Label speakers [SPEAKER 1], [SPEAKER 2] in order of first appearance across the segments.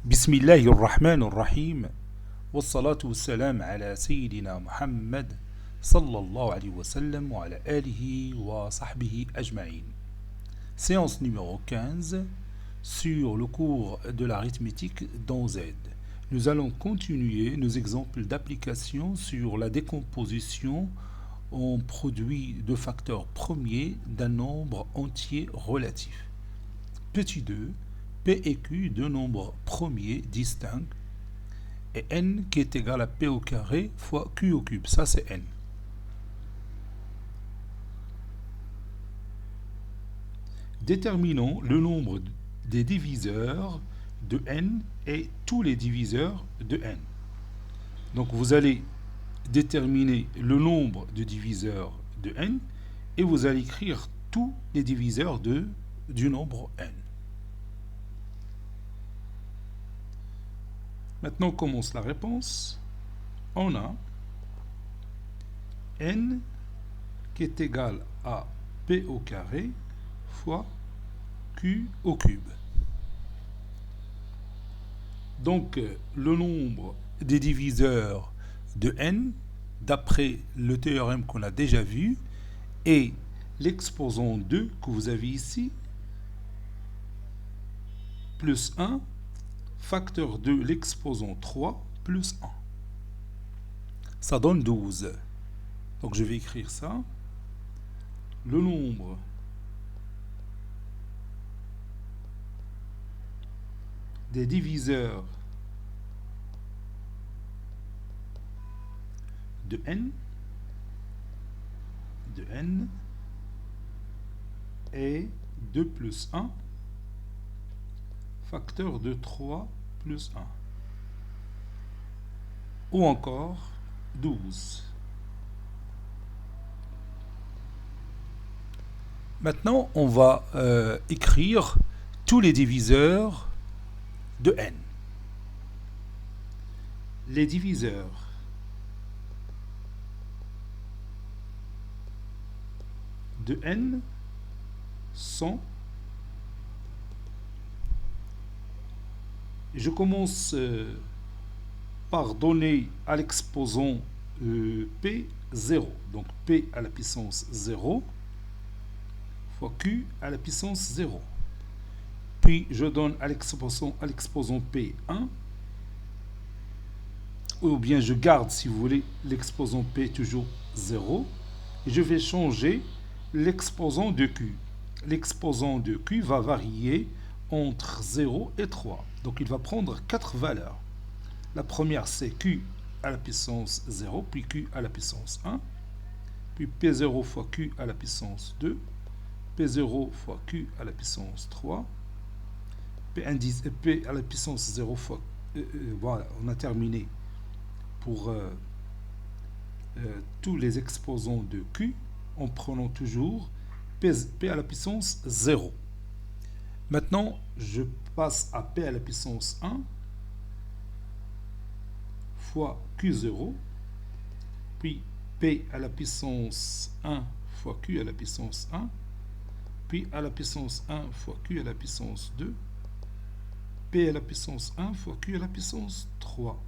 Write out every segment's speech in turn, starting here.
[SPEAKER 1] بسم الله الرحمن الرحيم والصلاة والسلام على سيدنا محمد صلى الله عليه وسلم وعلى آله وصحبه أجمعين. Séance numéro 15 sur le cours de l'arithmétique dans Z. Nous allons continuer nos exemples d'application sur la décomposition en produit de facteurs premiers d'un nombre entier relatif. Petit 2, P et Q, deux nombres premiers distincts, et N qui est égal à P au carré fois Q au cube. Ça, c'est N. Déterminons le nombre des diviseurs de N et tous les diviseurs de N. Donc, vous allez déterminer le nombre de diviseurs de N et vous allez écrire tous les diviseurs du nombre N. Maintenant, on commence la réponse. On a N qui est égal à P au carré fois Q au cube. Donc, le nombre des diviseurs de N, d'après le théorème qu'on a déjà vu, est l'exposant 2 que vous avez ici, plus 1, facteur de l'exposant 3 plus 1. Ça donne 12. Donc je vais écrire ça. Le nombre des diviseurs de N est 2 plus 1 facteur de 3 plus 1. Ou encore 12. Maintenant, on va écrire tous les diviseurs de N. Les diviseurs de N sont... Je commence par donner à l'exposant P 0. Donc P à la puissance 0 fois Q à la puissance 0. Puis je donne à l'exposant P 1. Ou bien je garde, si vous voulez, l'exposant P toujours 0. Et je vais changer l'exposant de Q. L'exposant de Q va varier entre 0 et 3. Donc il va prendre 4 valeurs. La première, c'est Q à la puissance 0, puis Q à la puissance 1, puis P0 fois Q à la puissance 2, P0 fois Q à la puissance 3, P à la puissance 0 fois... voilà, on a terminé pour tous les exposants de Q en prenant toujours P à la puissance 0. Maintenant, je passe à P à la puissance 1 fois Q0, puis P à la puissance 1 fois Q à la puissance 1, puis à la puissance 1 fois Q à la puissance 2, P à la puissance 1 fois Q à la puissance 3,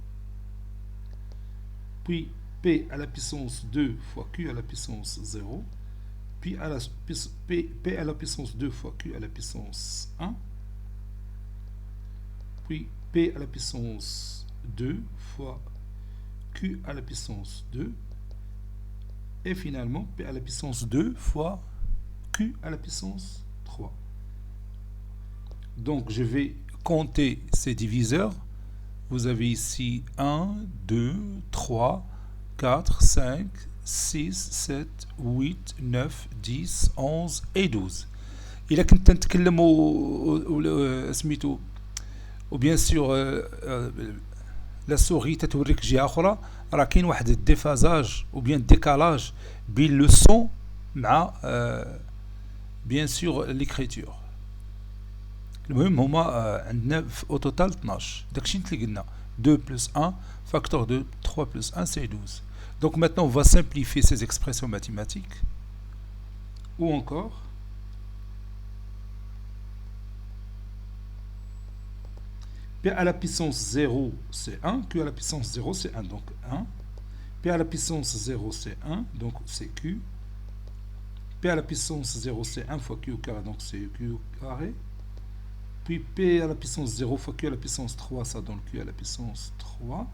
[SPEAKER 1] puis P à la puissance 2 fois Q à la puissance 0, puis à la P à la puissance 2 fois Q à la puissance 1, puis P à la puissance 2 fois Q à la puissance 2, et finalement P à la puissance 2 fois Q à la puissance 3. Donc je vais compter ces diviseurs. Vous avez ici 1, 2, 3, 4, 5, 6, 7, 8, 9, 10, 11 et 12. إلا كنت نتكلم سميتو وبيان سور لا سوري تتوريك جهه اخرى راه كاين واحد الديفازاج او بيان ديكالاج بين لو سون مع بيان سور ليكريتور. المهم هما عندنا au total 12. داكشي اللي قلنا 2 plus 1 facteur de 3 plus 1 c'est 12. Donc maintenant on va simplifier ces expressions mathématiques. Ou encore P à la puissance 0, c'est 1. Q à la puissance 0, c'est 1. Donc 1. P à la puissance 0, c'est 1. Donc c'est Q. P à la puissance 0, c'est 1 fois Q au carré. Donc c'est Q au carré. Puis P à la puissance 0 fois Q à la puissance 3, ça donne Q à la puissance 3.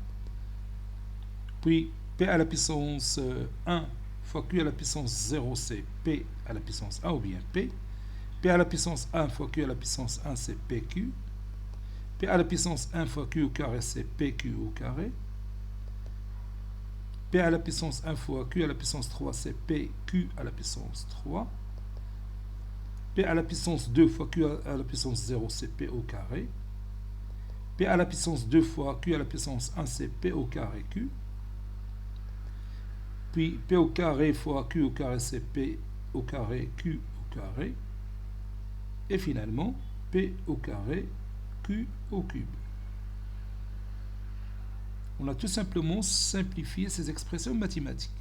[SPEAKER 1] Puis P à la puissance 1 fois Q à la puissance 0, c'est P à la puissance 1 ou bien P. P à la puissance 1 fois Q à la puissance 1, c'est PQ. P à la puissance 1 fois Q au carré, c'est PQ au carré. P à la puissance 1 fois Q à la puissance 3, c'est PQ à la puissance 3. P à la puissance 2 fois Q à la puissance 0, c'est P au carré. P à la puissance 2 fois Q à la puissance 1, c'est P au carré Q. Puis P au carré fois Q au carré, c'est P au carré Q au carré. Et finalement, P au carré Q au cube. On a tout simplement simplifié ces expressions mathématiques.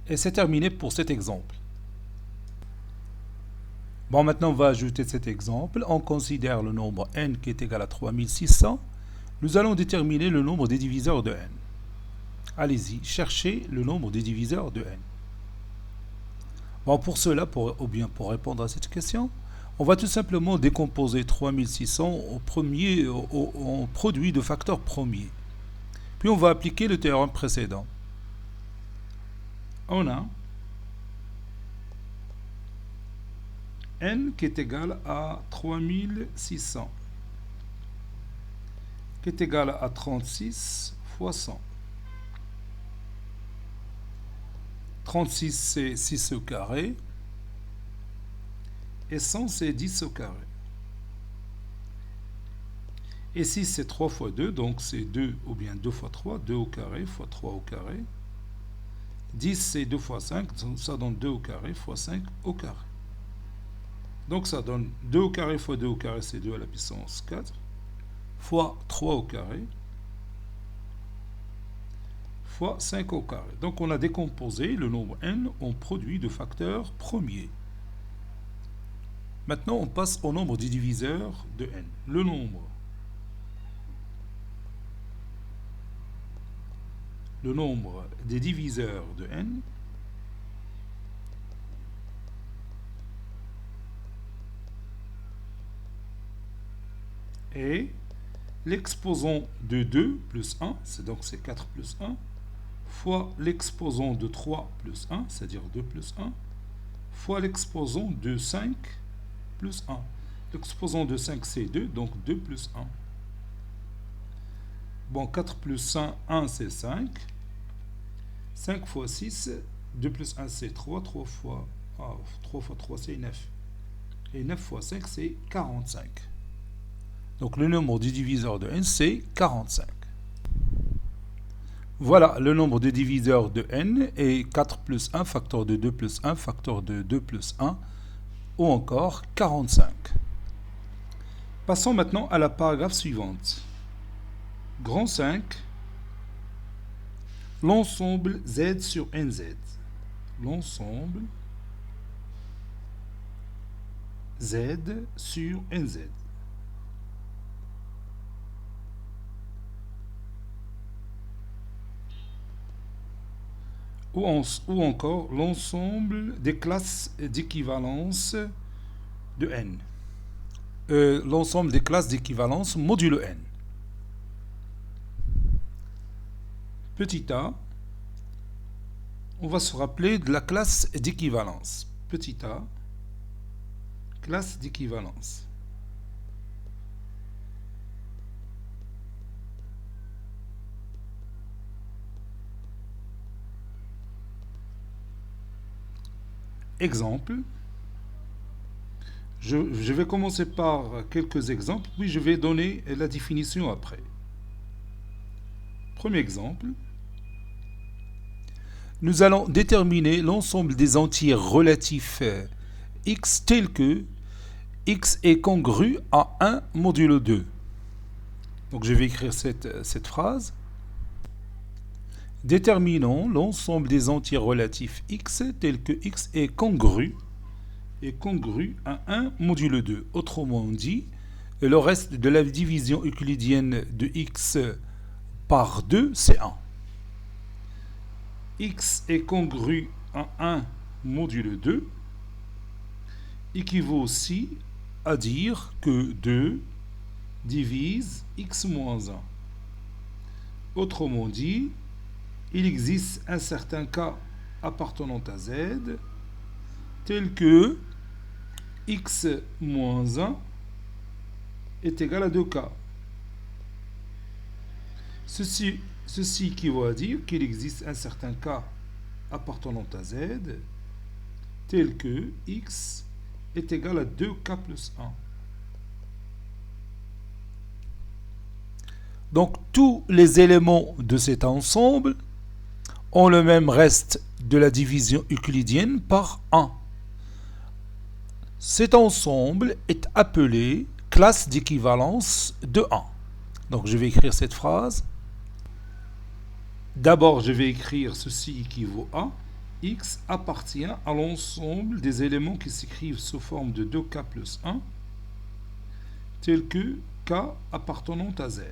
[SPEAKER 1] Et c'est terminé pour cet exemple. Bon, maintenant on va ajouter cet exemple. On considère le nombre n qui est égal à 3600. Nous allons déterminer le nombre des diviseurs de n. Allez-y, cherchez le nombre des diviseurs de n. Bon, pour cela, pour répondre à cette question, on va tout simplement décomposer 3600 en produit de facteurs premiers. Puis on va appliquer le théorème précédent. On a n qui est égal à 3600, qui est égal à 36 fois 100. 36 c'est 6 au carré et 100 c'est 10 au carré. Et 6 c'est 3 fois 2, donc c'est 2 ou bien 2 fois 3, 2 au carré fois 3 au carré. 10 c'est 2 fois 5, ça donne 2 au carré fois 5 au carré. Donc ça donne 2 au carré fois 2 au carré, c'est 2 à la puissance 4, fois 3 au carré, fois 5 au carré. Donc on a décomposé le nombre n en produit de facteurs premiers. Maintenant on passe au nombre des diviseurs de n. Le nombre des diviseurs de n est l'exposant de 2 plus 1, donc c'est 4 plus 1, fois l'exposant de 3 plus 1, c'est-à-dire 2 plus 1, fois l'exposant de 5 plus 1. L'exposant de 5 c'est 2, donc 2 plus 1. Bon, 4 plus 1 c'est 5. 5 fois 6, 2 plus 1 c'est 3, 3 fois 3 c'est 9. Et 9 fois 5 c'est 45. Donc le nombre des diviseurs de n c'est 45. Voilà, le nombre de diviseurs de n est 4 plus 1, facteur de 2 plus 1, facteur de 2 plus 1, ou encore 45. Passons maintenant à la paragraphe suivante. Grand 5, l'ensemble Z sur NZ. L'ensemble Z sur NZ. Ou encore l'ensemble des classes d'équivalence de n. L'ensemble des classes d'équivalence modulo n. Petit a, on va se rappeler de la classe d'équivalence. Petit a, classe d'équivalence. Exemple. Je vais commencer par quelques exemples, puis je vais donner la définition après. Premier exemple. Nous allons déterminer l'ensemble des entiers relatifs x tels que x est congru à 1 modulo 2. Donc je vais écrire cette phrase. Déterminons l'ensemble des entiers relatifs x tels que x est congru. est congru à 1 modulo 2. Autrement dit, le reste de la division euclidienne de x par 2, c'est 1. X est congru à 1 modulo 2 équivaut aussi à dire que 2 divise x moins 1. Autrement dit, il existe un certain cas appartenant à z tel que x moins 1 est égal à 2k. Ceci équivaut à dire qu'il existe un certain cas appartenant à z tel que x est égal à 2k plus 1. Donc tous les éléments de cet ensemble ont le même reste de la division euclidienne par 1. Cet ensemble est appelé classe d'équivalence de 1. Donc je vais écrire cette phrase. D'abord, je vais écrire ceci équivaut à x appartient à l'ensemble des éléments qui s'écrivent sous forme de 2k plus 1, tel que k appartenant à z.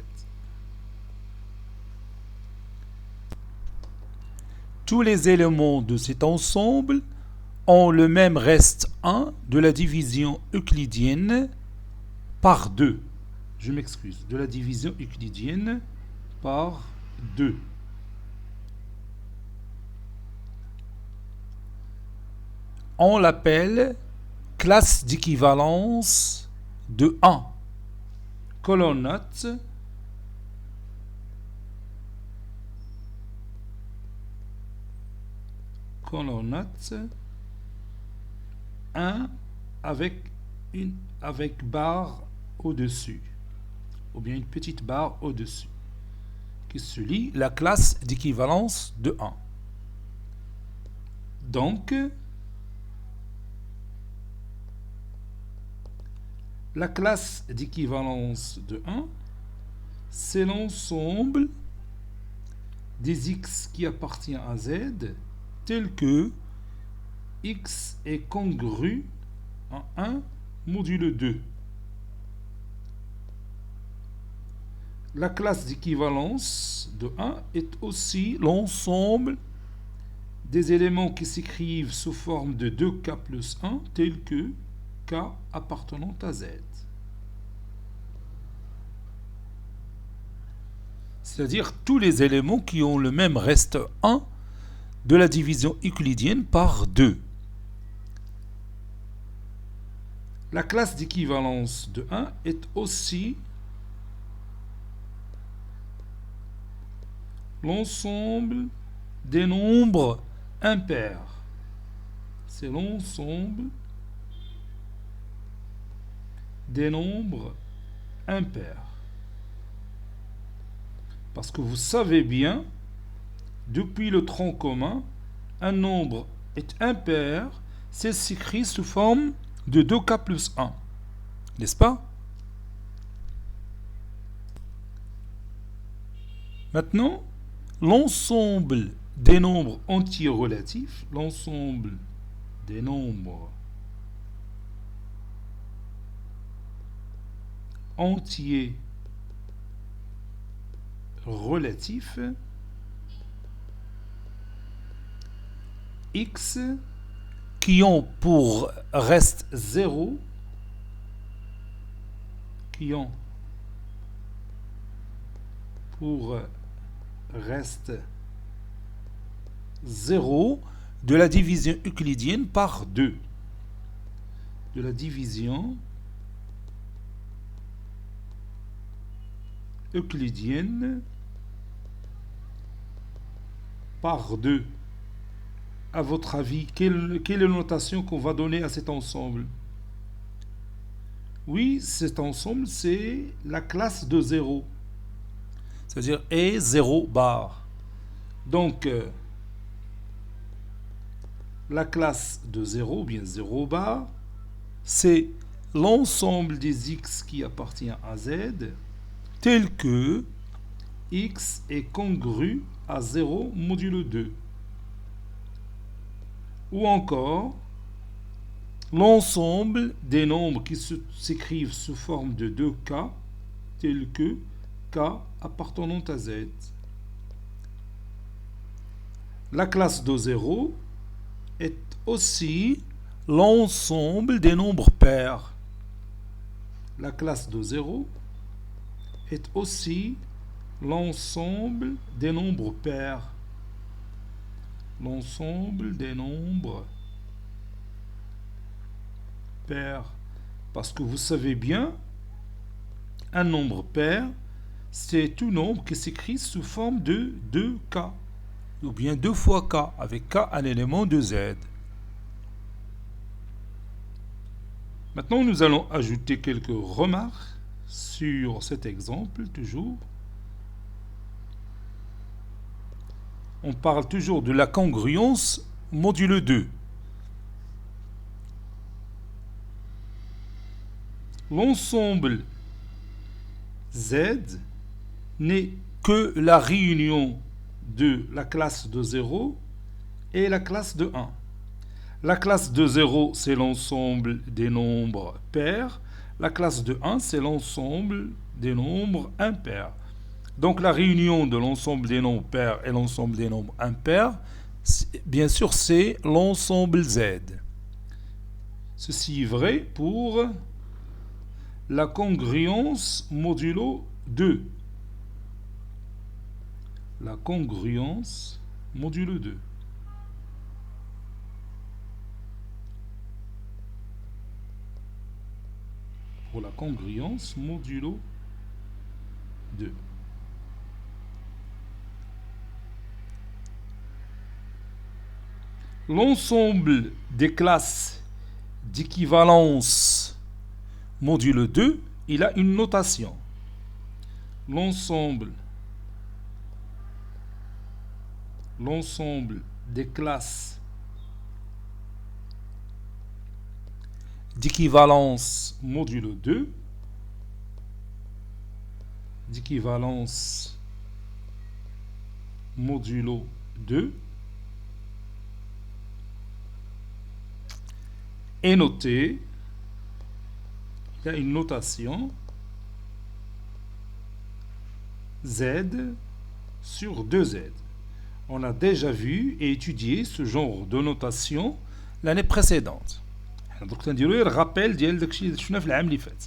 [SPEAKER 1] Tous les éléments de cet ensemble ont le même reste 1 de la division euclidienne par 2. Je m'excuse, de la division euclidienne par 2. On l'appelle classe d'équivalence de 1. Colonne note. Colonne note 1 avec barre au-dessus, ou bien une petite barre au-dessus, qui se lit la classe d'équivalence de 1. Donc, la classe d'équivalence de 1, c'est l'ensemble des x qui appartient à z, tel que x est congru à 1 modulo 2. La classe d'équivalence de 1 est aussi l'ensemble des éléments qui s'écrivent sous forme de 2k plus 1, tel que k appartenant à z. C'est-à-dire tous les éléments qui ont le même reste 1 de la division euclidienne par 2. La classe d'équivalence de 1 est aussi l'ensemble des nombres impairs. C'est l'ensemble des nombres impairs. Parce que vous savez bien, depuis le tronc commun, un nombre est impair, c'est s'écrit sous forme de 2k plus 1. N'est-ce pas? Maintenant, l'ensemble des nombres entiers relatifs, l'ensemble des nombres entiers relatifs x qui ont pour reste 0, qui ont pour reste 0 de la division euclidienne par 2. De la division euclidienne par 2. À votre avis, quelle est la notation qu'on va donner à cet ensemble? Oui, cet ensemble, c'est la classe de 0. C'est-à-dire est 0 bar. Donc, la classe de 0, bien 0 bar, c'est l'ensemble des x qui appartient à z, tel que x est congru à 0 modulo 2. Ou encore, l'ensemble des nombres qui s'écrivent sous forme de 2K, tels que K appartenant à Z. La classe de 0 est aussi l'ensemble des nombres pairs. La classe de 0 est aussi l'ensemble des nombres pairs. L'ensemble des nombres pairs. Parce que vous savez bien, un nombre pair, c'est tout nombre qui s'écrit sous forme de 2K. Ou bien 2 fois K, avec K un élément de Z. Maintenant, nous allons ajouter quelques remarques sur cet exemple, toujours. On parle toujours de la congruence modulo 2. L'ensemble Z n'est que la réunion de la classe de 0 et la classe de 1. La classe de 0, c'est l'ensemble des nombres pairs. La classe de 1, c'est l'ensemble des nombres impairs. Donc la réunion de l'ensemble des nombres pairs et l'ensemble des nombres impairs, bien sûr, c'est l'ensemble Z. Ceci est vrai pour la congruence modulo 2. La congruence modulo 2. Pour la congruence modulo 2. L'ensemble des classes d'équivalence modulo 2, il a une notation. L'ensemble des classes d'équivalence modulo 2 est noté. Il y a une notation Z sur 2Z. On a déjà vu et étudié ce genre de notation l'année précédente. Donc نديرو الرابيل ديال داكشي اللي شفنا في العام اللي فات.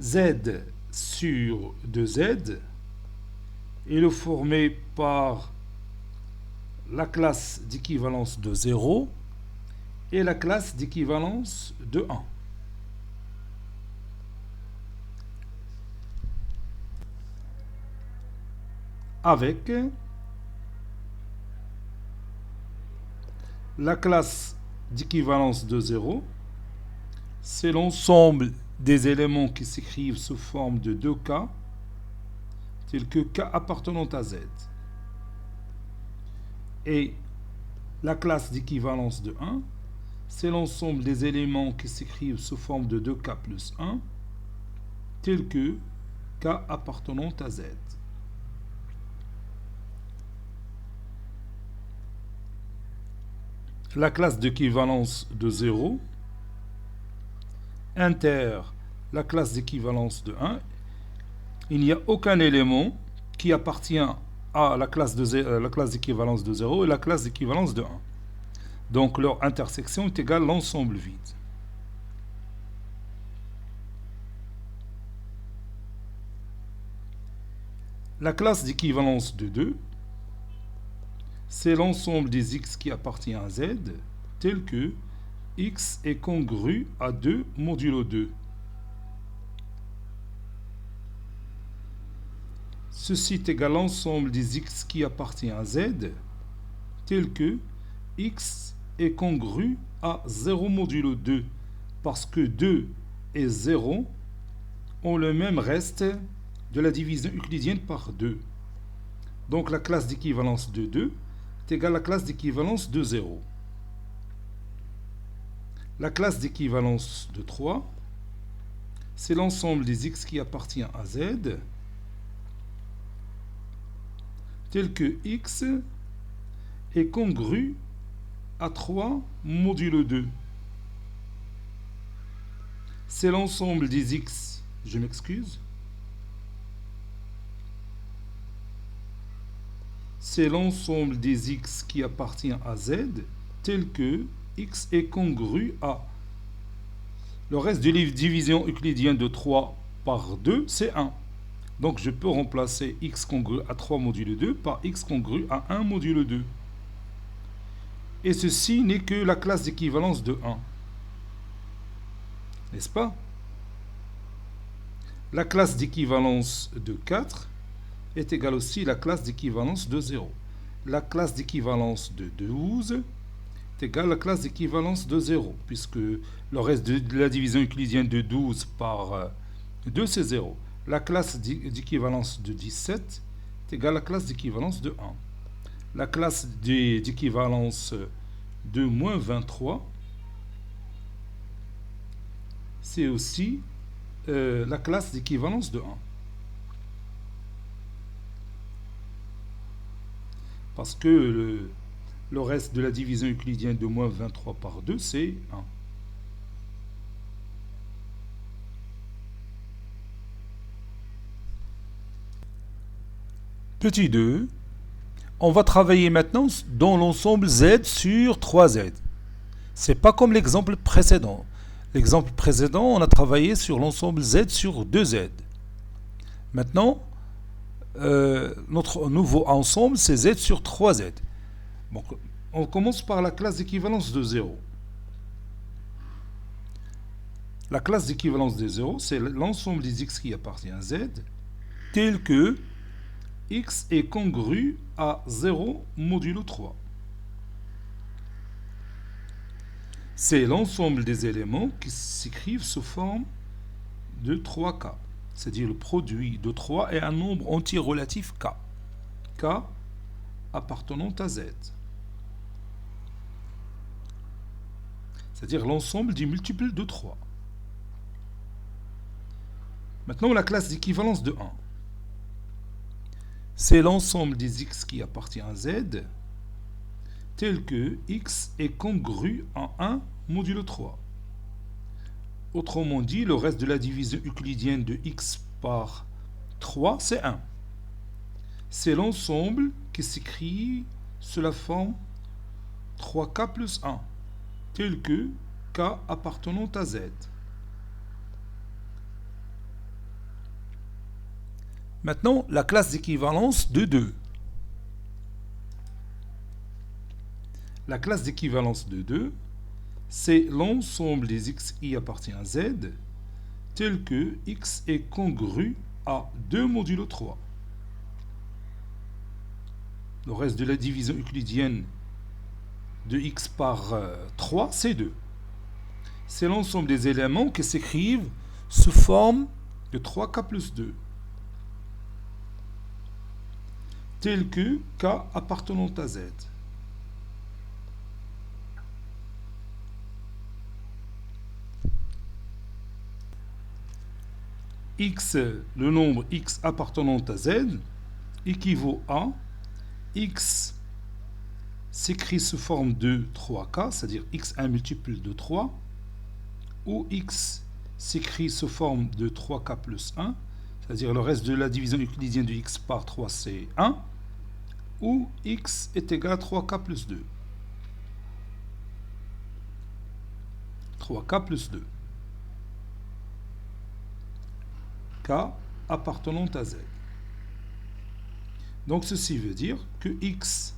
[SPEAKER 1] Z sur 2Z est formé par la classe d'équivalence de 0 et la classe d'équivalence de 1. Avec la classe d'équivalence de 0, c'est l'ensemble des éléments qui s'écrivent sous forme de 2K, tels que K appartenant à Z. Et la classe d'équivalence de 1, c'est l'ensemble des éléments qui s'écrivent sous forme de 2K plus 1, tels que K appartenant à Z. La classe d'équivalence de 0 intère la classe d'équivalence de 1. Il n'y a aucun élément qui appartient à la classe d'équivalence de 0 et la classe d'équivalence de 1. Donc leur intersection est égale à l'ensemble vide. La classe d'équivalence de 2, c'est l'ensemble des x qui appartient à z, tel que x est congru à 2 modulo 2. Ceci est égal à l'ensemble des x qui appartient à z, tel que x est congru à 0 modulo 2, parce que 2 et 0 ont le même reste de la division euclidienne par 2. Donc la classe d'équivalence de 2 est égale à la classe d'équivalence de 0. La classe d'équivalence de 3, c'est l'ensemble des x qui appartient à z, tel que x est congru à 3 modulo 2. C'est l'ensemble des x, je m'excuse, c'est l'ensemble des x qui appartient à z, tel que x est congru à. Le reste de la division euclidienne de 3 par 2, c'est 1. Donc je peux remplacer x congru à 3 modulo 2 par x congru à 1 modulo 2. Et ceci n'est que la classe d'équivalence de 1. N'est-ce pas? La classe d'équivalence de 4 est égale aussi à la classe d'équivalence de 0. La classe d'équivalence de 12 est égale à la classe d'équivalence de 0, puisque le reste de la division euclidienne de 12 par 2, c'est 0. La classe d'équivalence de 17 est égale à la classe d'équivalence de 1. La classe d'équivalence de moins 23, c'est aussi la classe d'équivalence de 1. Parce que le reste de la division euclidienne de moins 23 par 2, c'est 1. Petit 2. On va travailler maintenant dans l'ensemble Z sur 3Z. C'est pas comme l'exemple précédent. L'exemple précédent, on a travaillé sur l'ensemble Z sur 2Z. Maintenant, notre nouveau ensemble, c'est Z sur 3Z. Donc, on commence par la classe d'équivalence de 0. La classe d'équivalence de 0, c'est l'ensemble des x qui appartient à Z, tel que x est congru à 0 modulo 3. C'est l'ensemble des éléments qui s'écrivent sous forme de 3K, c'est-à-dire le produit de 3 est un nombre entier relatif K, K appartenant à Z. C'est-à-dire l'ensemble des multiples de 3. Maintenant, la classe d'équivalence de 1. C'est l'ensemble des x qui appartient à Z, tel que x est congru en 1 modulo 3. Autrement dit, le reste de la division euclidienne de x par 3, c'est 1. C'est l'ensemble qui s'écrit sous la forme 3k plus 1, tel que k appartenant à Z. Maintenant, la classe d'équivalence de 2. La classe d'équivalence de 2, c'est l'ensemble des x qui appartient à Z, tel que x est congru à 2 modulo 3. Le reste de la division euclidienne de x par 3, c'est 2. C'est l'ensemble des éléments qui s'écrivent sous forme de 3k plus 2. Tel que k appartenant à Z. X, le nombre x appartenant à Z, équivaut à x s'écrit sous forme de 3k, c'est-à-dire x un multiple de 3, ou x s'écrit sous forme de 3k plus 1, c'est-à-dire le reste de la division euclidienne de x par 3, c'est 1, ou x est égal à 3k plus 2. 3k plus 2. K appartenant à Z. Donc ceci veut dire que x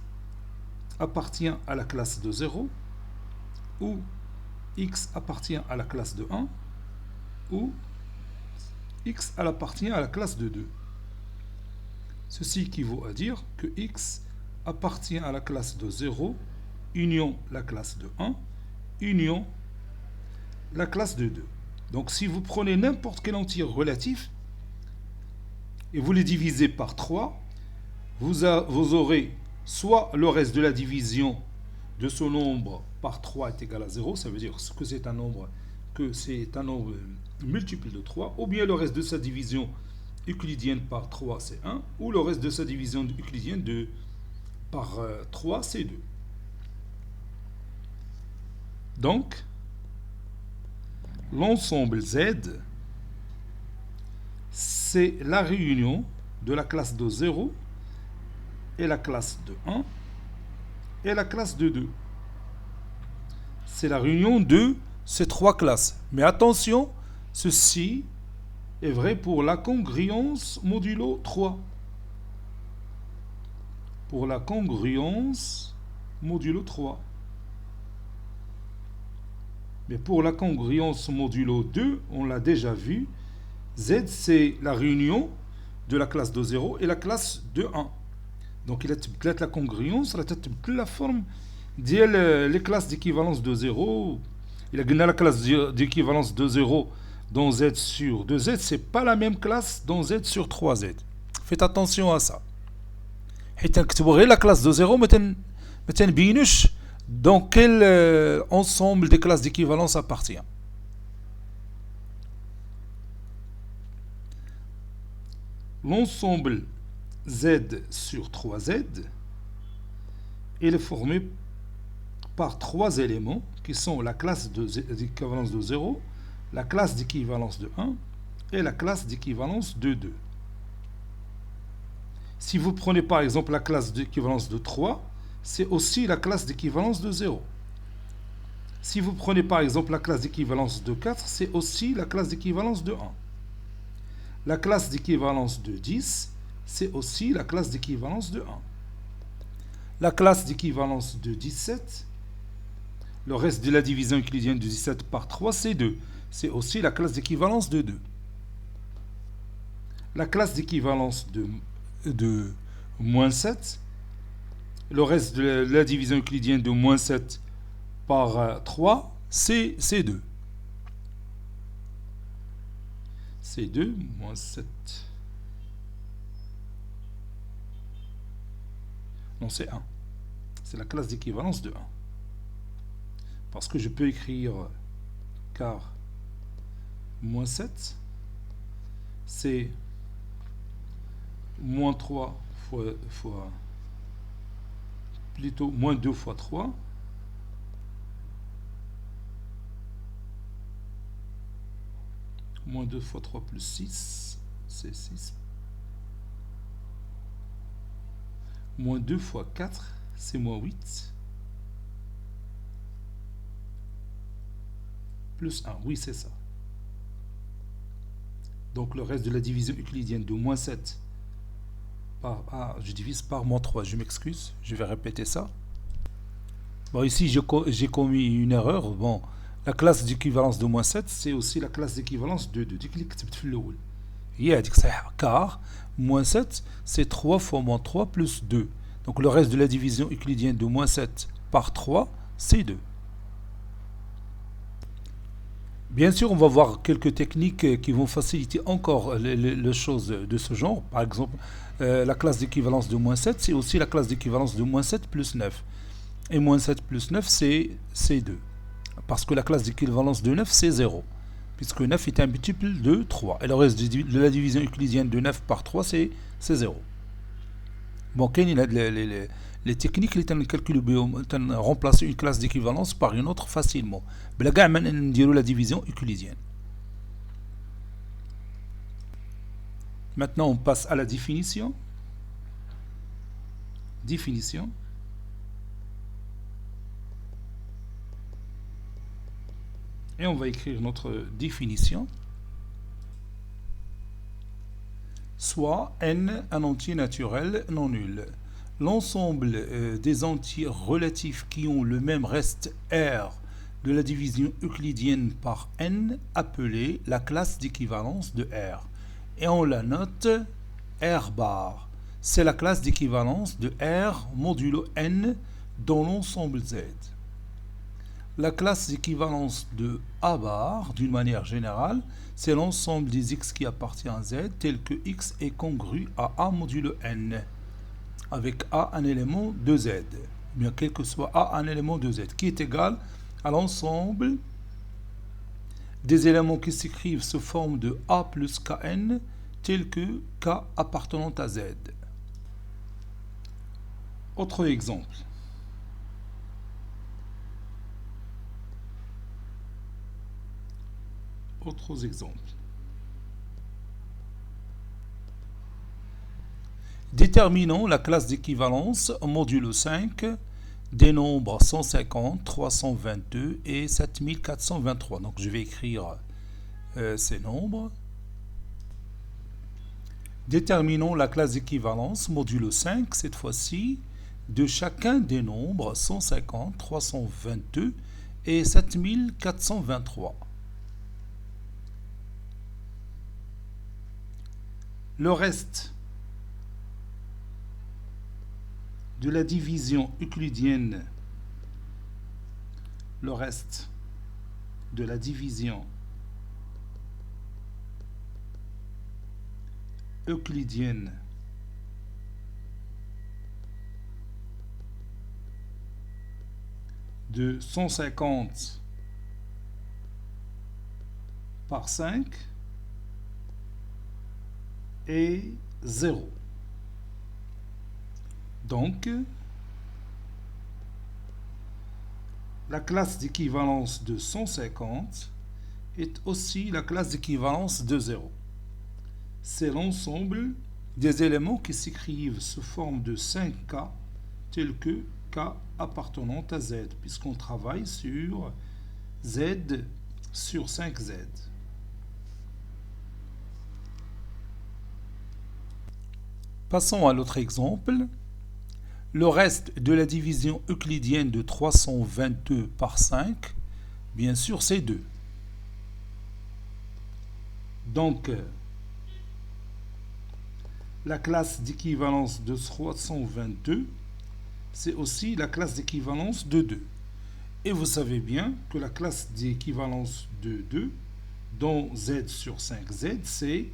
[SPEAKER 1] appartient à la classe de 0, ou x appartient à la classe de 1, ou x appartient à la classe de 2. Ceci équivaut à dire que x appartient à la classe de 0, union la classe de 1, union la classe de 2. Donc si vous prenez n'importe quel entier relatif et vous les divisez par 3, vous aurez soit le reste de la division de ce nombre par 3 est égal à 0, ça veut dire que c'est un nombre multiple de 3, ou bien le reste de sa division euclidienne par 3 c'est 1, ou le reste de sa division euclidienne de par 3, c'est 2. Donc, l'ensemble Z, c'est la réunion de la classe de 0 et la classe de 1 et la classe de 2. C'est la réunion de ces trois classes. Mais attention, ceci est vrai pour la congruence modulo 3. Pour la congruence modulo 3. Mais pour la congruence modulo 2, on l'a déjà vu, Z c'est la réunion de la classe de 0 et la classe de 1. Donc il a la congruence, la forme les classes d'équivalence de 0. Il a gagné la classe d'équivalence de 0 dans Z sur 2Z, c'est pas la même classe dans Z sur 3Z. Faites attention à ça. حيت نكتبوا غير la classe de 0 ما تنبينوش dans quel ensemble des classes d'équivalence appartient. L'ensemble Z sur 3Z est formé par trois éléments qui sont la classe d'équivalence de 0, la classe d'équivalence de 1 et la classe d'équivalence de 2. Si vous prenez par exemple la classe d'équivalence de 3, c'est aussi la classe d'équivalence de 0. Si vous prenez par exemple la classe d'équivalence de 4, c'est aussi la classe d'équivalence de 1. La classe d'équivalence de 10, c'est aussi la classe d'équivalence de 1. La classe d'équivalence de 17, le reste de la division euclidienne de 17 par 3, c'est 2. C'est aussi la classe d'équivalence de 2. La classe d'équivalence de moins 7, le reste de la division euclidienne de moins 7 par 3, c'est 2. C'est 2 moins 7. Non, c'est 1. C'est la classe d'équivalence de 1. Parce que je peux écrire car moins 7, c'est moins 3 fois plutôt moins 2 fois 3. Moins 2 fois 3 plus 6, c'est 6. Moins 2 fois 4, c'est moins 8. Plus 1, oui, c'est ça. Donc le reste de la division euclidienne de moins 7 par je divise par moins 3. Je m'excuse, je vais répéter ça. Bon, ici, j'ai commis une erreur. Bon, la classe d'équivalence de moins 7, c'est aussi la classe d'équivalence de 2. Car moins 7, c'est 3 fois moins 3 plus 2. Donc le reste de la division euclidienne de moins 7 par 3, c'est 2. Bien sûr, on va voir quelques techniques qui vont faciliter encore les choses de ce genre. Par exemple, la classe d'équivalence de moins 7, c'est aussi la classe d'équivalence de moins 7 plus 9. Et moins 7 plus 9, c'est 2. Parce que la classe d'équivalence de 9, c'est 0. Puisque 9 est un multiple de 3. Et le reste de la division euclidienne de 9 par 3, c'est 0. Bon, il y a les techniques qui remplacer une classe d'équivalence par une autre facilement. Mais là, on la division euclidienne. Maintenant, on passe à la définition. Définition. Et on va écrire notre définition. Soit n un entier naturel non nul. L'ensemble des entiers relatifs qui ont le même reste R de la division euclidienne par n appelée la classe d'équivalence de R. Et on la note R bar. C'est la classe d'équivalence de R modulo n dans l'ensemble Z. La classe d'équivalence de A bar, d'une manière générale, c'est l'ensemble des x qui appartient à Z, tel que x est congru à A modulo n, avec A un élément de Z, bien quel que soit A un élément de Z, qui est égal à l'ensemble des éléments qui s'écrivent sous forme de A plus Kn, tel que K appartenant à Z. Autre exemple. Autres exemples. Déterminons la classe d'équivalence modulo 5 des nombres 150, 322 et 7423. Donc je vais écrire ces nombres. Déterminons la classe d'équivalence modulo 5, cette fois-ci, de chacun des nombres 150, 322 et 7423. Le reste de la division euclidienne, le reste de la division euclidienne de 150 par 5 est 0. Donc, la classe d'équivalence de 150 est aussi la classe d'équivalence de 0. C'est l'ensemble des éléments qui s'écrivent sous forme de 5K, tels que K appartenant à Z, puisqu'on travaille sur Z sur 5Z. Passons à l'autre exemple. Le reste de la division euclidienne de 322 par 5, bien sûr, c'est 2. Donc, la classe d'équivalence de 322, c'est aussi la classe d'équivalence de 2. Et vous savez bien que la classe d'équivalence de 2, dont Z sur 5Z, c'est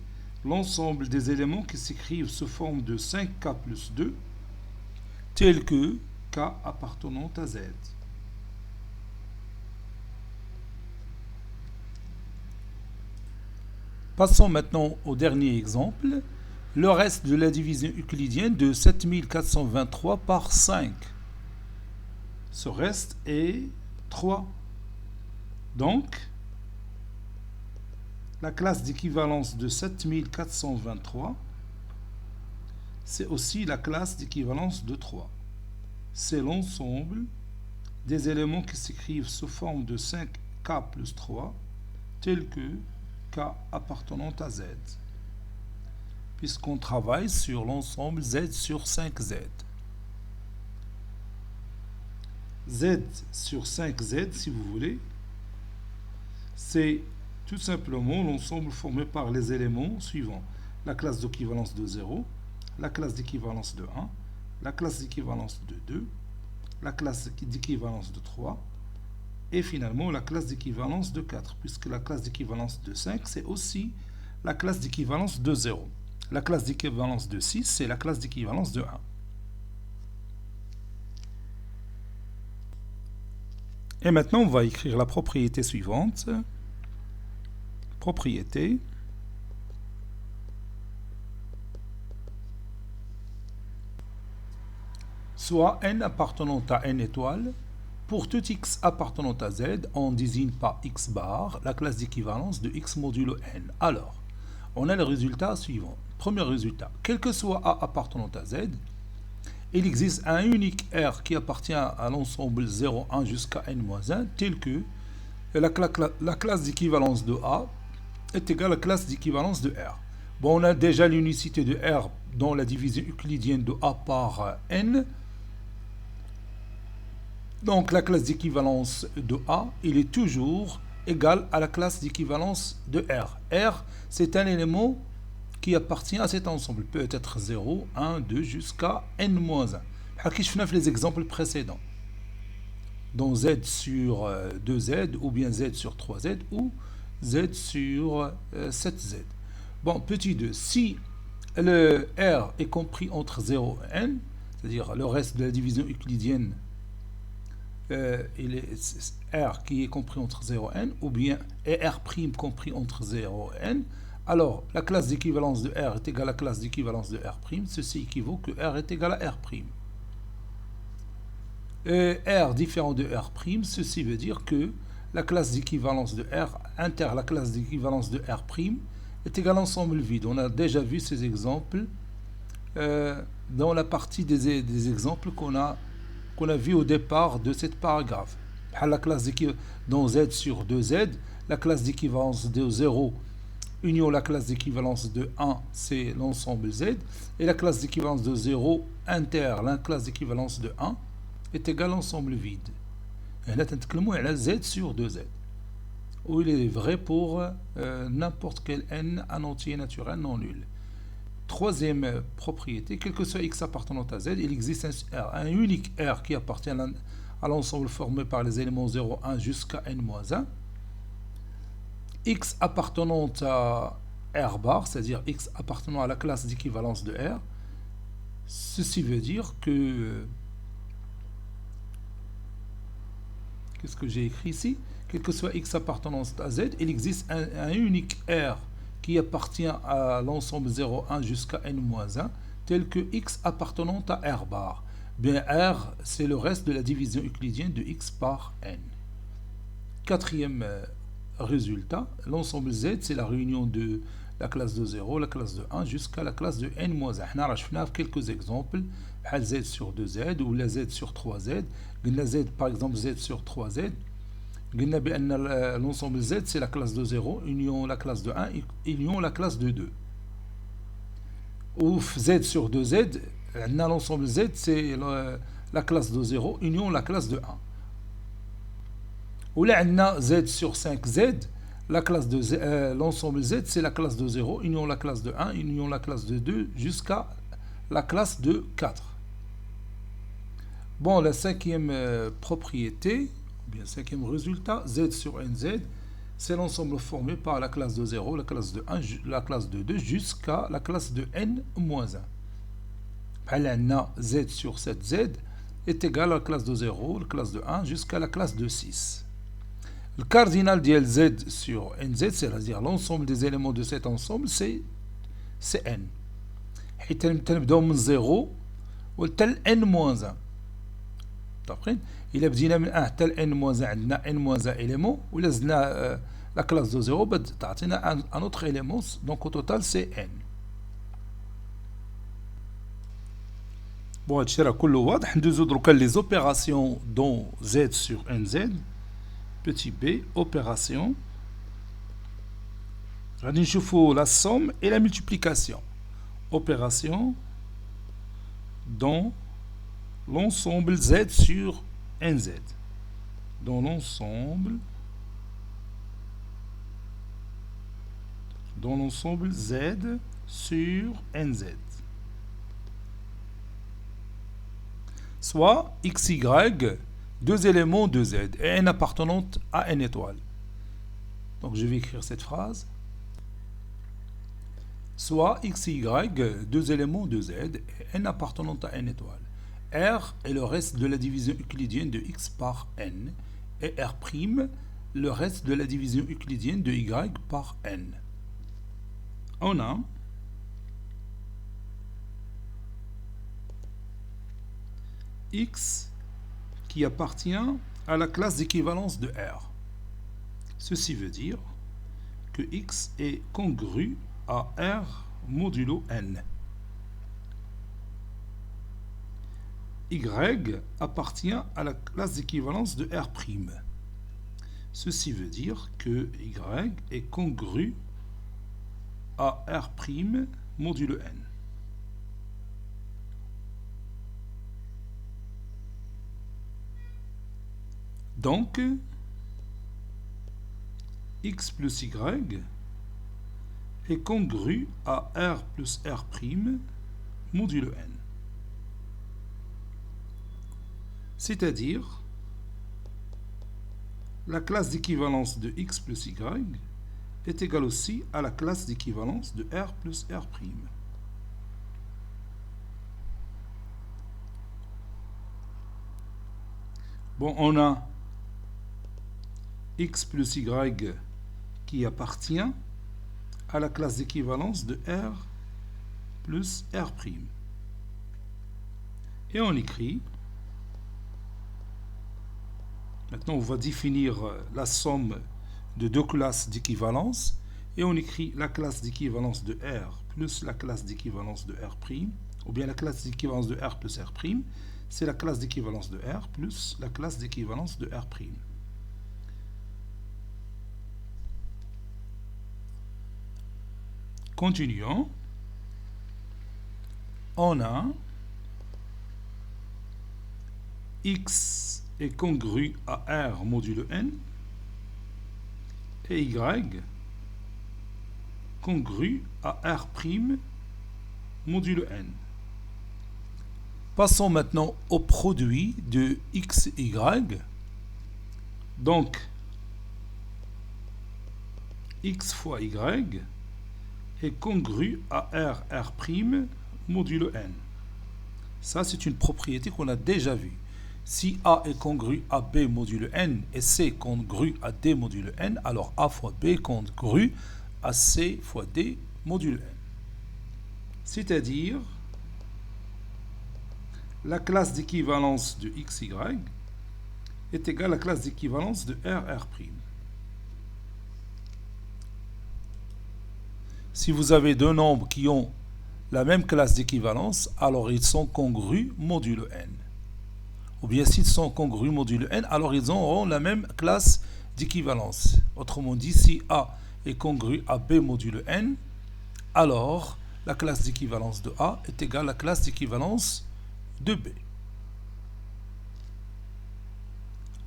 [SPEAKER 1] l'ensemble des éléments qui s'écrivent sous forme de 5K plus 2, tels que K appartenant à Z. Passons maintenant au dernier exemple. Le reste de la division euclidienne de 7423 par 5. Ce reste est 3. Donc, la classe d'équivalence de 7423, c'est aussi la classe d'équivalence de 3. C'est l'ensemble des éléments qui s'écrivent sous forme de 5K plus 3, tels que K appartenant à Z, puisqu'on travaille sur l'ensemble Z sur 5Z. Z sur 5Z, si vous voulez, c'est tout simplement l'ensemble formé par les éléments suivants. La classe d'équivalence de 0, la classe d'équivalence de 1, la classe d'équivalence de 2, la classe d'équivalence de 3, et finalement la classe d'équivalence de 4, puisque la classe d'équivalence de 5, c'est aussi la classe d'équivalence de 0. La classe d'équivalence de 6, c'est la classe d'équivalence de 1. Et maintenant, on va écrire la propriété suivante. Propriété. Soit n appartenant à n étoiles. Pour tout x appartenant à z, on désigne par x bar la classe d'équivalence de x modulo n. Alors, on a le résultat suivant. Premier résultat, quel que soit a appartenant à z, il existe un unique R qui appartient à l'ensemble 0, 1 jusqu'à n-1, tel que la classe d'équivalence de A est égale à la classe d'équivalence de R. Bon, on a déjà l'unicité de R dans la division euclidienne de A par n. Donc la classe d'équivalence de A, il est toujours égal à la classe d'équivalence de R. R, c'est un élément qui appartient à cet ensemble. Peut être 0, 1, 2 jusqu'à n-1. Comme on a fait les exemples précédents. Donc Z sur 2Z, ou bien Z sur 3Z, ou Z sur 7Z. Bon, petit 2, si le R est compris entre 0 et n, c'est-à-dire le reste de la division euclidienne, il est R qui est compris entre 0 et n, ou bien R' compris entre 0 et n, alors la classe d'équivalence de R est égale à la classe d'équivalence de R', ceci équivaut que R est égal à R'. R différent de R', ceci veut dire que la classe d'équivalence de R inter la classe d'équivalence de R' est égale à ensemble vide. On a déjà vu ces exemples dans la partie des exemples qu'on a vu au départ de cette paragraphe. La classe dans Z sur 2Z, la classe d'équivalence de 0 union la classe d'équivalence de 1, c'est l'ensemble Z, et la classe d'équivalence de 0 inter la classe d'équivalence de 1 est égale à l'ensemble vide. Et là, on a Z sur 2Z. Où il est vrai pour n'importe quel n un entier naturel non nul. Troisième propriété, quel que soit x appartenant à z, il existe un unique R qui appartient à l'ensemble formé par les éléments 0, 1 jusqu'à n-1. X appartenant à R bar, c'est-à-dire x appartenant à la classe d'équivalence de R. Ceci veut dire que... Qu'est-ce que j'ai écrit ici? Quel que soit x appartenant à z, il existe un unique R qui appartient à l'ensemble 0, 1 jusqu'à n-1, tel que x appartenant à R bar. Bien, R, c'est le reste de la division euclidienne de x par n. Quatrième résultat, l'ensemble Z, c'est la réunion de la classe de 0, la classe de 1 jusqu'à la classe de n-1. On a quelques exemples, Z sur 2Z ou la Z sur 3Z. La Z, par exemple, Z sur 3Z. L'ensemble Z, c'est la classe de 0, union la classe de 1, union la classe de 2. Ou Z sur 2Z, l'ensemble Z, c'est la classe de 0, union la classe de 1. Ou là, on a Z sur 5Z, l'ensemble Z, c'est la classe de 0, union la classe de 1, union la classe de 2, jusqu'à la classe de 4. Bon, la cinquième propriété, ou bien cinquième résultat, Z sur NZ, c'est l'ensemble formé par la classe de 0, la classe de 1, la classe de 2, jusqu'à la classe de n-1. On a Z sur 7Z est égal à la classe de 0, la classe de 1, jusqu'à la classe de 6. Le cardinal de Z sur NZ, c'est-à-dire l'ensemble des éléments de cet ensemble, c'est n. Et تنبداو من 0 وحتى n-1. داكوغ إلا بدينا من 1 حتى n-1 عندنا n-1 élément ولا زدنا la classe de 0 تعطينا un autre élément, donc au total c'est n. Bon, هادشي راه كله واضح. ندوزو دروكا les opérations dont Z sur NZ. Petit b, opération. غادي نشوفوا la somme et la multiplication. Opération dans l'ensemble Z sur NZ. Dans l'ensemble Z sur NZ. Soit xy, deux éléments de Z et n appartenant à n étoile. Donc je vais écrire cette phrase. Soit xy, deux éléments de Z et n appartenant à n étoile. R est le reste de la division euclidienne de x par n et R', le reste de la division euclidienne de y par n. On a x qui appartient à la classe d'équivalence de R. Ceci veut dire que x est congru à R modulo n. Y appartient à la classe d'équivalence de R'. Ceci veut dire que y est congru à R' modulo n. Donc, x plus y est congru à R plus R' modulo n. C'est-à-dire, la classe d'équivalence de x plus y est égale aussi à la classe d'équivalence de R plus R'. Bon, on a x plus y qui appartient à la classe d'équivalence de R plus R'. Et on écrit Maintenant, on va définir la somme de deux classes d'équivalence et on écrit la classe d'équivalence de R plus la classe d'équivalence de R', ou bien la classe d'équivalence de R plus R', c'est la classe d'équivalence de R plus la classe d'équivalence de R'. Continuons. On a X est congru à R modulo N et Y congru à R' modulo N. Passons maintenant au produit de X, Y. Donc, X fois Y est congru à R' modulo N. Ça, c'est une propriété qu'on a déjà vue. Si A est congru à B modulo N et C congru à D modulo N, alors A fois B congru à C fois D modulo N. C'est-à-dire, la classe d'équivalence de XY est égale à la classe d'équivalence de RR'. Si vous avez deux nombres qui ont la même classe d'équivalence, alors ils sont congrus modulo N. Ou bien s'ils sont congrus modulo N, alors ils auront la même classe d'équivalence. Autrement dit, si A est congru à B modulo N, alors la classe d'équivalence de A est égale à la classe d'équivalence de B.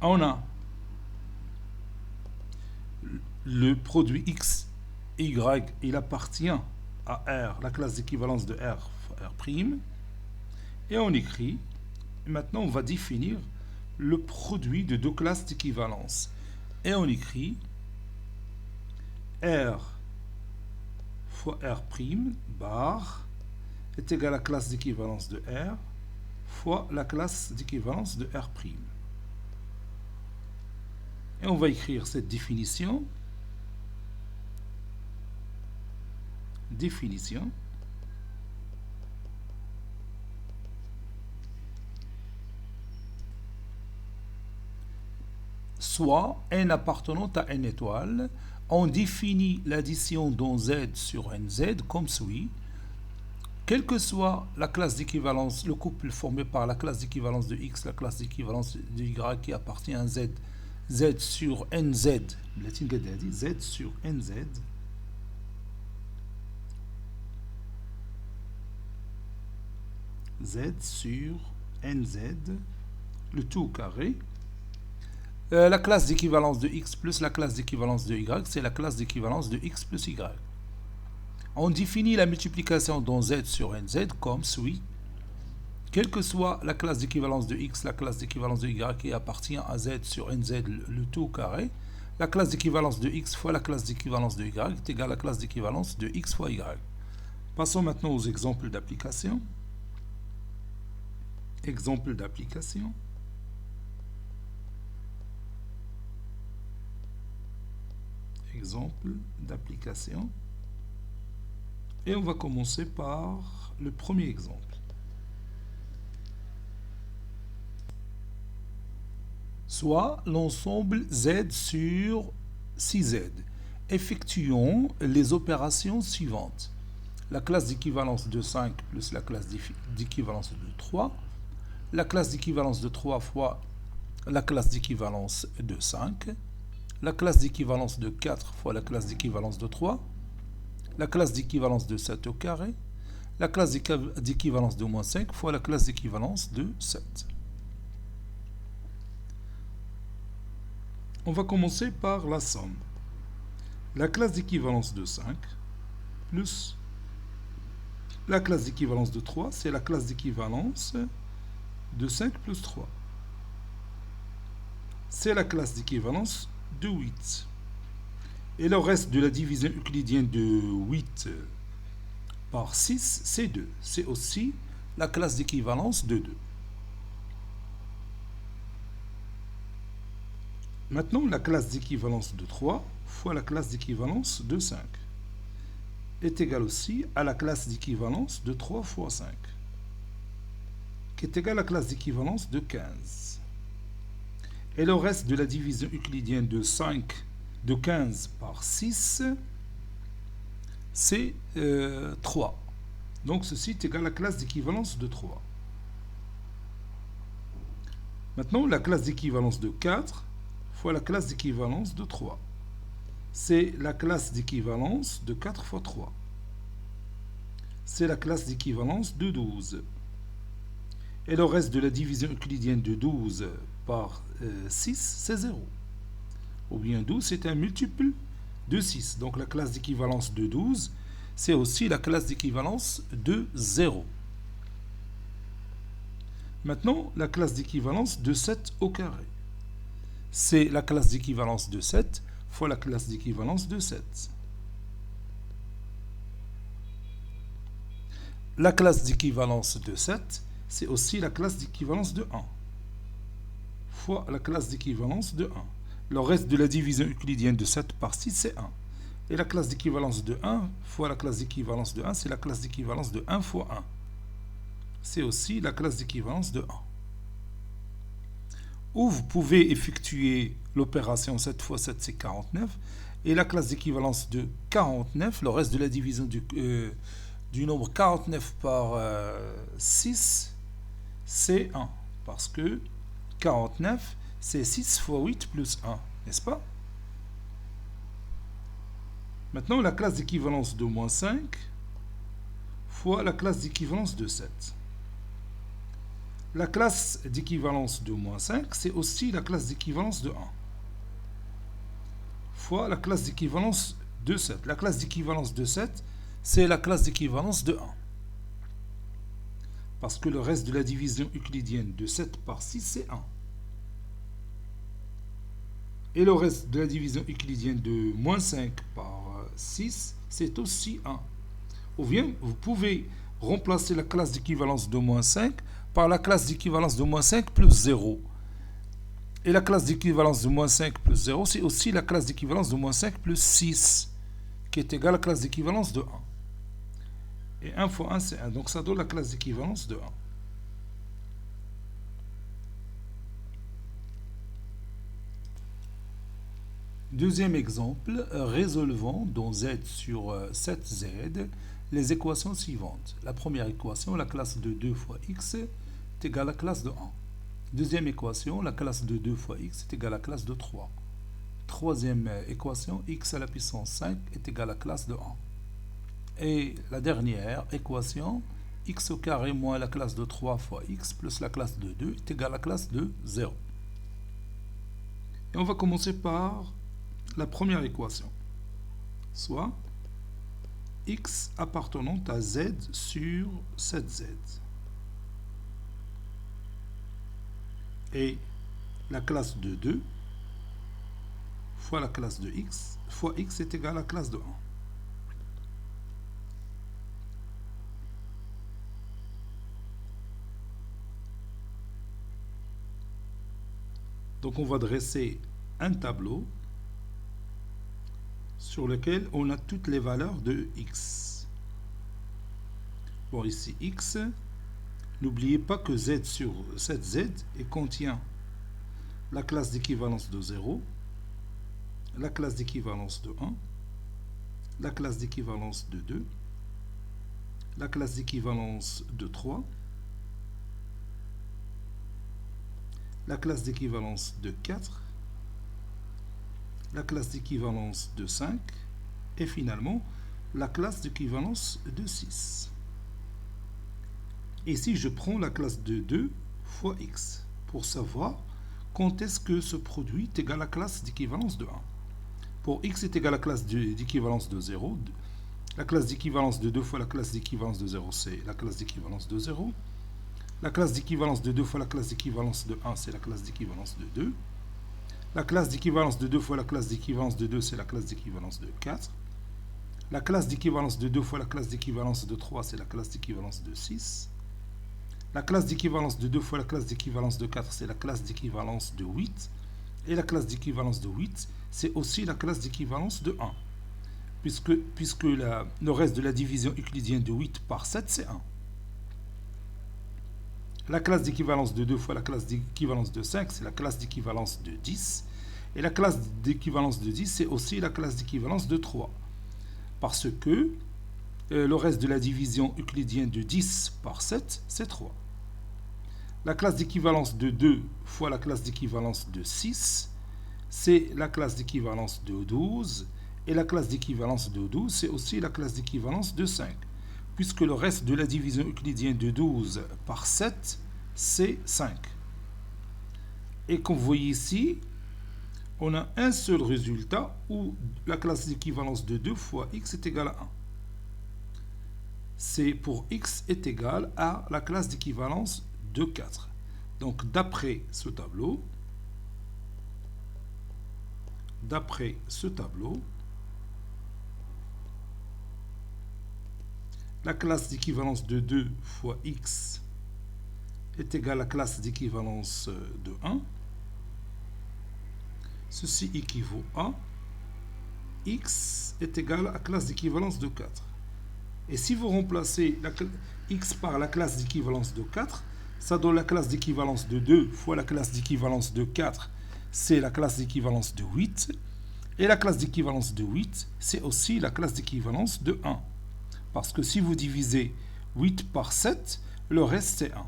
[SPEAKER 1] On a le produit X, Y, il appartient à R, la classe d'équivalence de R fois R', et on écrit, et maintenant on va définir le produit de deux classes d'équivalence. Et on écrit R fois R' bar est égal à la classe d'équivalence de R fois la classe d'équivalence de R'. Et on va écrire cette définition. Soit n appartenant à n étoile, on définit l'addition dans Z sur NZ comme suit. Quelle que soit la classe d'équivalence, le couple formé par la classe d'équivalence de X, la classe d'équivalence de Y qui appartient à Z, Z sur NZ, Z sur NZ, Z sur NZ, le tout au carré. La classe d'équivalence de X plus la classe d'équivalence de Y, c'est la classe d'équivalence de X plus Y. On définit la multiplication dans Z sur NZ comme suit. Quelle que soit la classe d'équivalence de X, la classe d'équivalence de Y qui appartient à Z sur NZ, le tout au carré, la classe d'équivalence de X fois la classe d'équivalence de Y est égale à la classe d'équivalence de X fois Y. Passons maintenant aux exemples d'application. Exemple d'application. Exemple d'application. Et on va commencer par le premier exemple. Soit l'ensemble Z sur 6Z. Effectuons les opérations suivantes. La classe d'équivalence de 5 plus la classe d'équivalence de 3. La classe d'équivalence de 3 fois la classe d'équivalence de 5. La classe d'équivalence de 4 fois la classe d'équivalence de 3. La classe d'équivalence de 7 au carré. La classe d'équivalence de moins 5 fois la classe d'équivalence de 7. On va commencer par la somme. La classe d'équivalence de 5 plus la classe d'équivalence de 3, c'est la classe d'équivalence de 5 plus 3. C'est la classe d'équivalence de 8. Et le reste de la division euclidienne de 8 par 6, c'est 2. C'est aussi la classe d'équivalence de 2. Maintenant, la classe d'équivalence de 3 fois la classe d'équivalence de 5 est égale aussi à la classe d'équivalence de 3 fois 5, qui est égale à la classe d'équivalence de 15. Et le reste de la division euclidienne de 15 par 6, c'est 3. Donc ceci est égal à la classe d'équivalence de 3. Maintenant, la classe d'équivalence de 4 fois la classe d'équivalence de 3. C'est la classe d'équivalence de 4 fois 3. C'est la classe d'équivalence de 12. Et le reste de la division euclidienne de 12 par 6, c'est 0. Ou bien 12, c'est un multiple de 6. Donc la classe d'équivalence de 12, c'est aussi la classe d'équivalence de 0. Maintenant, la classe d'équivalence de 7 au carré. C'est la classe d'équivalence de 7 fois la classe d'équivalence de 7. La classe d'équivalence de 7, c'est aussi la classe d'équivalence de 1 fois la classe d'équivalence de 1. Le reste de la division euclidienne de 7 par 6, c'est 1. Et la classe d'équivalence de 1 fois la classe d'équivalence de 1, c'est la classe d'équivalence de 1 fois 1. C'est aussi la classe d'équivalence de 1. Ou vous pouvez effectuer l'opération 7 fois 7, c'est 49. Et la classe d'équivalence de 49, le reste de la division du nombre 49 par 6, c'est 1. Parce que 49, c'est 6 fois 8 plus 1, n'est-ce pas? Maintenant, la classe d'équivalence de moins 5 fois la classe d'équivalence de 7. La classe d'équivalence de moins 5, c'est aussi la classe d'équivalence de 1 fois la classe d'équivalence de 7. La classe d'équivalence de 7, c'est la classe d'équivalence de 1. Parce que le reste de la division euclidienne de 7 par 6, c'est 1. Et le reste de la division euclidienne de moins 5 par 6, c'est aussi 1. Ou bien, vous pouvez remplacer la classe d'équivalence de moins 5 par la classe d'équivalence de moins 5 plus 0. Et la classe d'équivalence de moins 5 plus 0, c'est aussi la classe d'équivalence de moins 5 plus 6, qui est égale à la classe d'équivalence de 1. Et 1 fois 1, c'est 1. Donc ça donne la classe d'équivalence de 1. Deuxième exemple, résolvons dans Z sur 7Z les équations suivantes. La première équation, la classe de 2 fois x est égale à la classe de 1. Deuxième équation, la classe de 2 fois x est égale à la classe de 3. Troisième équation, x à la puissance 5 est égale à la classe de 1. Et la dernière équation, x au carré moins la classe de 3 fois x plus la classe de 2 est égale à la classe de 0. Et on va commencer par la première équation, soit x appartenant à z sur 7z. Et la classe de 2 fois la classe de x fois x est égal à la classe de 1. Donc on va dresser un tableau sur lequel on a toutes les valeurs de x. Bon, ici x, n'oubliez pas que z sur 7z contient la classe d'équivalence de 0, la classe d'équivalence de 1, la classe d'équivalence de 2, la classe d'équivalence de 3, la classe d'équivalence de 4, la classe d'équivalence de 5 et finalement la classe d'équivalence de 6. Ici, je prends la classe de 2 fois x pour savoir quand est-ce que ce produit est égal à la classe d'équivalence de 1. Pour x est égal à la classe d'équivalence de 0, la classe d'équivalence de 2 fois la classe d'équivalence de 0, c'est la classe d'équivalence de 0. La classe d'équivalence de 2 fois la classe d'équivalence de 1, c'est la classe d'équivalence de 2. La classe d'équivalence de 2 fois la classe d'équivalence de 2, c'est la classe d'équivalence de 4. La classe d'équivalence de 2 fois la classe d'équivalence de 3, c'est la classe d'équivalence de 6. La classe d'équivalence de 2 fois la classe d'équivalence de 4, c'est la classe d'équivalence de 8. Et la classe d'équivalence de 8, c'est aussi la classe d'équivalence de 1. Puisque le reste de la division euclidienne de 8 par 7, c'est 1. La classe d'équivalence de 2 fois la classe d'équivalence de 5, c'est la classe d'équivalence de 10. Et la classe d'équivalence de 10, c'est aussi la classe d'équivalence de 3. Parce que le reste de la division euclidienne de 10 par 7, c'est 3. La classe d'équivalence de 2 fois la classe d'équivalence de 6, c'est la classe d'équivalence de 12. Et la classe d'équivalence de 12, c'est aussi la classe d'équivalence de 5. Puisque le reste de la division euclidienne de 12 par 7, c'est 5. Et comme vous voyez ici, on a un seul résultat où la classe d'équivalence de 2 fois x est égale à 1. C'est pour x est égal à la classe d'équivalence de 4. Donc d'après ce tableau, la classe d'équivalence de 2 fois x est égale à la classe d'équivalence de 1. Ceci équivaut à x est égal à la classe d'équivalence de 4. Et si vous remplacez x par la classe d'équivalence de 4, ça donne la classe d'équivalence de 2 fois la classe d'équivalence de 4, c'est la classe d'équivalence de 8. Et la classe d'équivalence de 8, c'est aussi la classe d'équivalence de 1. Parce que si vous divisez 8 par 7, le reste c'est 1.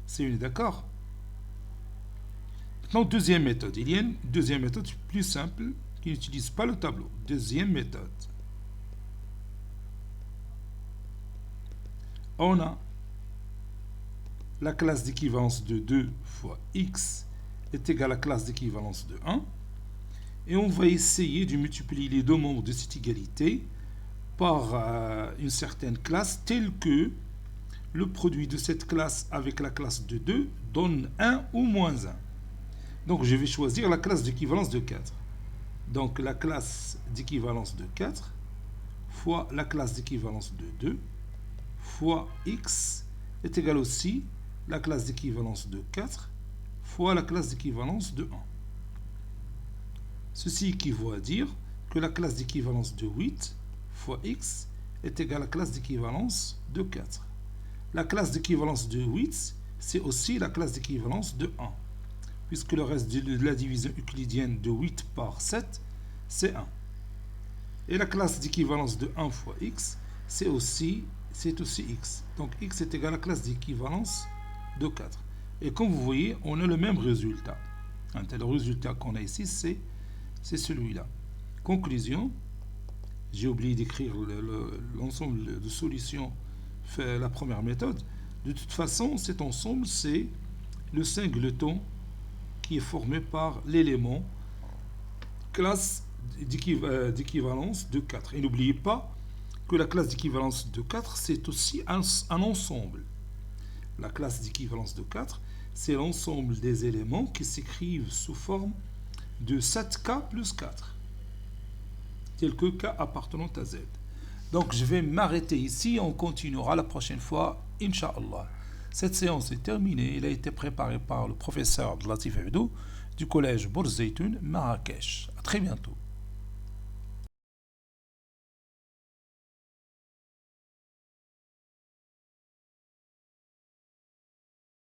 [SPEAKER 1] C'est d'accord? Maintenant, deuxième méthode. Il y a une deuxième méthode plus simple qui n'utilise pas le tableau. Deuxième méthode. On a la classe d'équivalence de 2 fois x est égale à la classe d'équivalence de 1. Et on va essayer de multiplier les deux membres de cette égalité par une certaine classe telle que le produit de cette classe avec la classe de 2 donne 1 ou moins 1. Donc je vais choisir la classe d'équivalence de 4. Donc la classe d'équivalence de 4 fois la classe d'équivalence de 2 fois x est égal aussi la classe d'équivalence de 4 fois la classe d'équivalence de 1. Ceci équivaut à dire que la classe d'équivalence de 8 fois x est égale à la classe d'équivalence de 4. La classe d'équivalence de 8, c'est aussi la classe d'équivalence de 1, puisque le reste de la division euclidienne de 8 par 7, c'est 1. Et la classe d'équivalence de 1 fois x, c'est aussi x. Donc x est égal à la classe d'équivalence de 4. Et comme vous voyez, on a le même résultat. Le résultat qu'on a ici, c'est celui-là. Conclusion, j'ai oublié d'écrire l'ensemble de solutions fait la première méthode. De toute façon, cet ensemble, c'est le singleton qui est formé par l'élément classe d'équivalence de 4. Et n'oubliez pas que la classe d'équivalence de 4, c'est aussi un ensemble. La classe d'équivalence de 4, c'est l'ensemble des éléments qui s'écrivent sous forme de 7k plus 4, tel que k appartenant à z. Donc je vais m'arrêter ici, on continuera la prochaine fois, Inch'Allah. Cette séance est terminée, elle a été préparée par le professeur Latif Abdou du collège Bourz Zeytoun, Marrakech. À très bientôt.